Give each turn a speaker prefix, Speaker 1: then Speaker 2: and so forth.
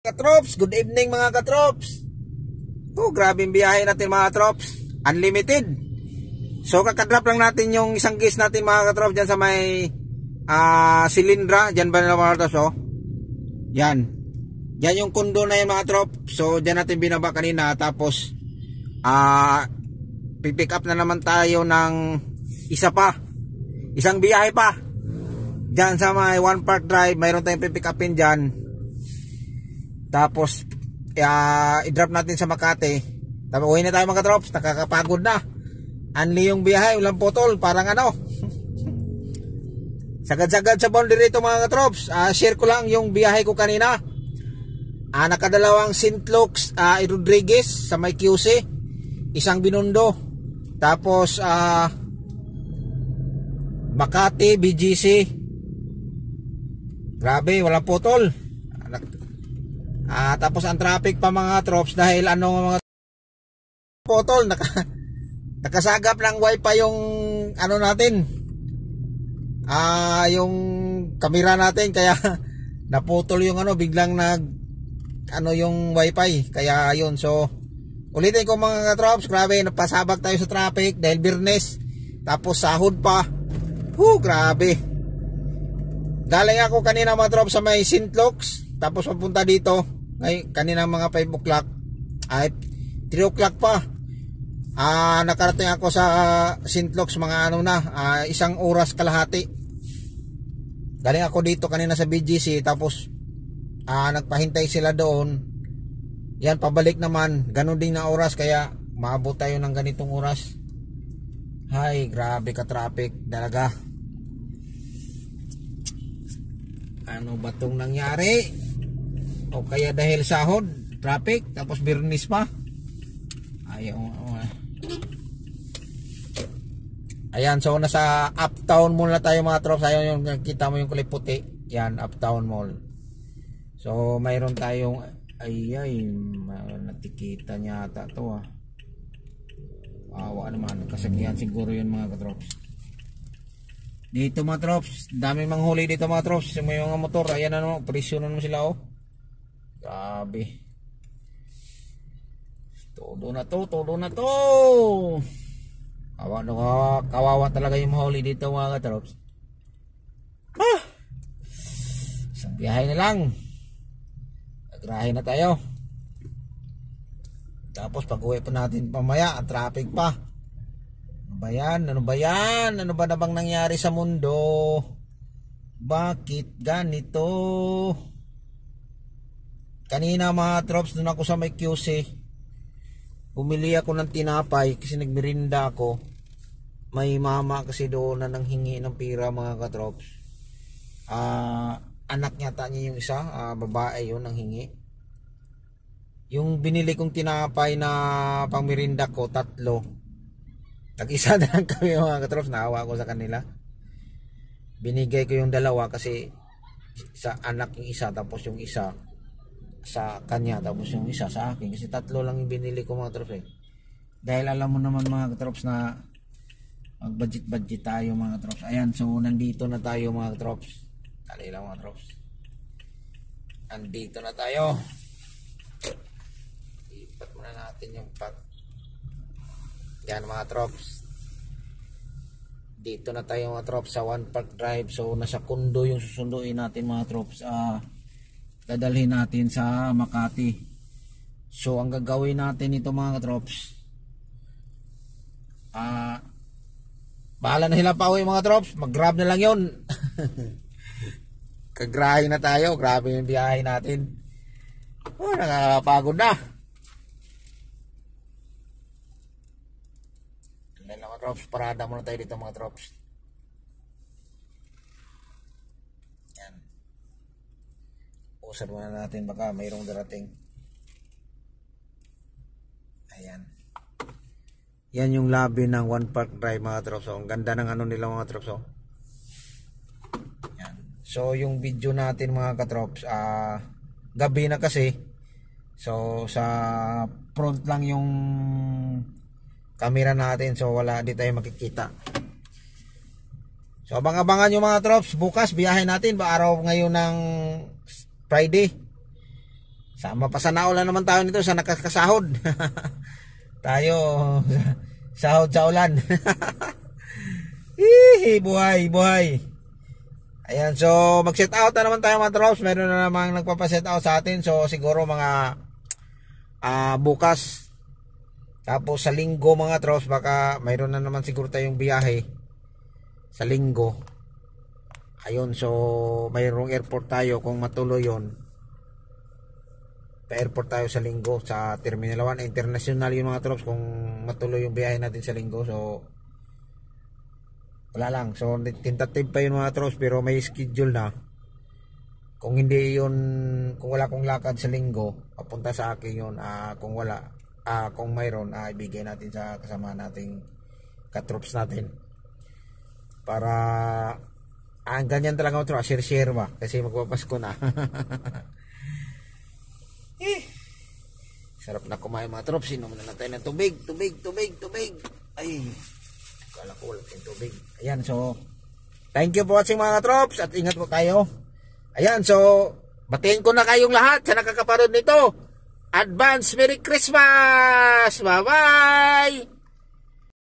Speaker 1: Katrops, good evening mga katrops. Oh, grabe yung biyahe natin mga katrops. Unlimited. So kakadrop lang natin yung isang case natin mga katrops dyan sa may Silindra. Dyan ba nila mga katrops? Oh? Yan. Yan yung kondo na yan mga katrops. So dyan natin binaba kanina. Tapos pipick up na naman tayo ng isa pa. Isang biyahe pa. Dyan sa may One Park Drive. Mayroon tayong pipick upin dyan. Tapos i-drop natin sa Makati. Tapos uwi na tayo mga katrops. Nakakapagod na. Anli yung biyahe, walang putol. Parang ano sagad-sagad sa boundary ito mga katrops. Share ko lang yung biyahe ko kanina. Nakadalawang St. Luke's Rodriguez sa may QC. Isang Binondo. Tapos Makati BGC. Grabe, walang putol. Tapos ang traffic pa mga troops dahil mga potol nakasagap ng wifi yung natin, yung kamera natin, kaya naputol yung biglang yung wifi, kaya yun. So ulitin ko mga troops, grabe napasabak tayo sa traffic dahil Biyernes, tapos sahod pa. Grabe. Galing ako kanina mga troops sa may St. Luke's, tapos papunta dito ay kanina mga 5 o'clock ay 3 o'clock pa. Nakarating ako sa St. Luke's mga isang oras kalahati. Galing ako dito kanina sa BGC, tapos nagpahintay sila doon. Yan, pabalik naman ganun din na oras, kaya maabot tayo ng ganitong oras. Hay, grabe ka traffic talaga. Ano ba tong nangyari? O kaya dahil sahod, traffic, tapos Biyernes pa. Ayan, so nasa Uptown Mall na tayo mga trops. Ayan yung kita mo yung kulay puti. Yan, Uptown Mall. So mayroon tayong natikita niya ata to awa naman, kasagihan siguro yun mga katrops. Dito mga trops, dami manghuli dito mga trops. May mga motor, ayan presyo na naman sila Grabe. Todo na to. Kawawa talaga yung mahuli dito mga katrops. Isang biyahe na lang. Nagrahe na tayo. Tapos pag uwi pa natin pamaya, traffic pa. Ano ba yan? Ano ba na bang nangyari sa mundo? Bakit ganito? Kanina mga trops, doon ako sa may QC, bumili ako ng tinapay kasi nagmerinda ako. May mama kasi doon na nanghingi ng pira mga katrops. Anak yata niya yung isa, babae yun nanghingi. Yung binili kong tinapay na pangmerinda ko, 3. Tag-isa na lang kami mga katrops, naawa ko sa kanila. Binigay ko yung 2 kasi sa anak yung isa, tapos yung isa sa kanya, tapos yung isa sa akin, kasi 3 lang yung binili ko mga trops dahil alam mo naman mga trops na mag budget tayo mga trops. Ayan, so nandito na tayo mga trops. Dali lang mga trops, nandito na tayo. Ipat muna natin yung pack. Yan mga trops, dito na tayo mga trops sa One Park Drive. So nasa kondo yung susunduin natin mga trops. Dadalhin natin sa Makati. So ang gagawin natin ito mga katrops, bahala na sila pa uwi mga trops, mag grab na lang yun. Kagrahe na tayo. Grabe yung biyahe natin. Nakakapagod na. Dahil mga trops, parada muna tayo dito mga trops. Usap muna natin, baka mayroong darating. Ayan. Yan yung lobby ng One Park Drive mga trops. Ang ganda ng nila mga trops. Yan. So yung video natin mga katrops, gabi na kasi. So sa front lang yung camera natin. So wala, di tayo makikita. So abang-abangan yung mga trops. Bukas biyahe natin, araw ngayon ng Friday. Sama pa sa naulan naman tayo nito sa nakakasahod. Tayo sahod sa ulan. Buhay, buhay. Ayan, so mag-set out na naman tayo mga troops. Meron na namang nagpapa-set out sa atin. So siguro mga bukas. Tapos sa linggo mga troops, baka mayroon na naman siguro tayong biyahe sa linggo. Ayun, so mayroong airport tayo kung matuloy yon. Pa-airport tayo sa linggo sa Terminal 1. International yung mga troops kung matuloy yung biyahe natin sa linggo. So wala lang. So tentative pa yun mga troops, pero may schedule na. Kung hindi yun, kung wala kong lakad sa linggo, papunta sa akin yun. Kung wala, kung mayroon, ibigay natin sa kasama nating katroops natin. Para ganyan talaga mga troops, share ba? Kasi magpapasko na. Sarap na kumain mga troops. Inom na natin ng tubig. Ay, kala ko wala tayong tubig. Ayan, so thank you for watching mga troops. At ingat po tayo. Ayan, so batiin ko na kayong lahat sa nakakaparod nito. Advance Merry Christmas. Bye bye.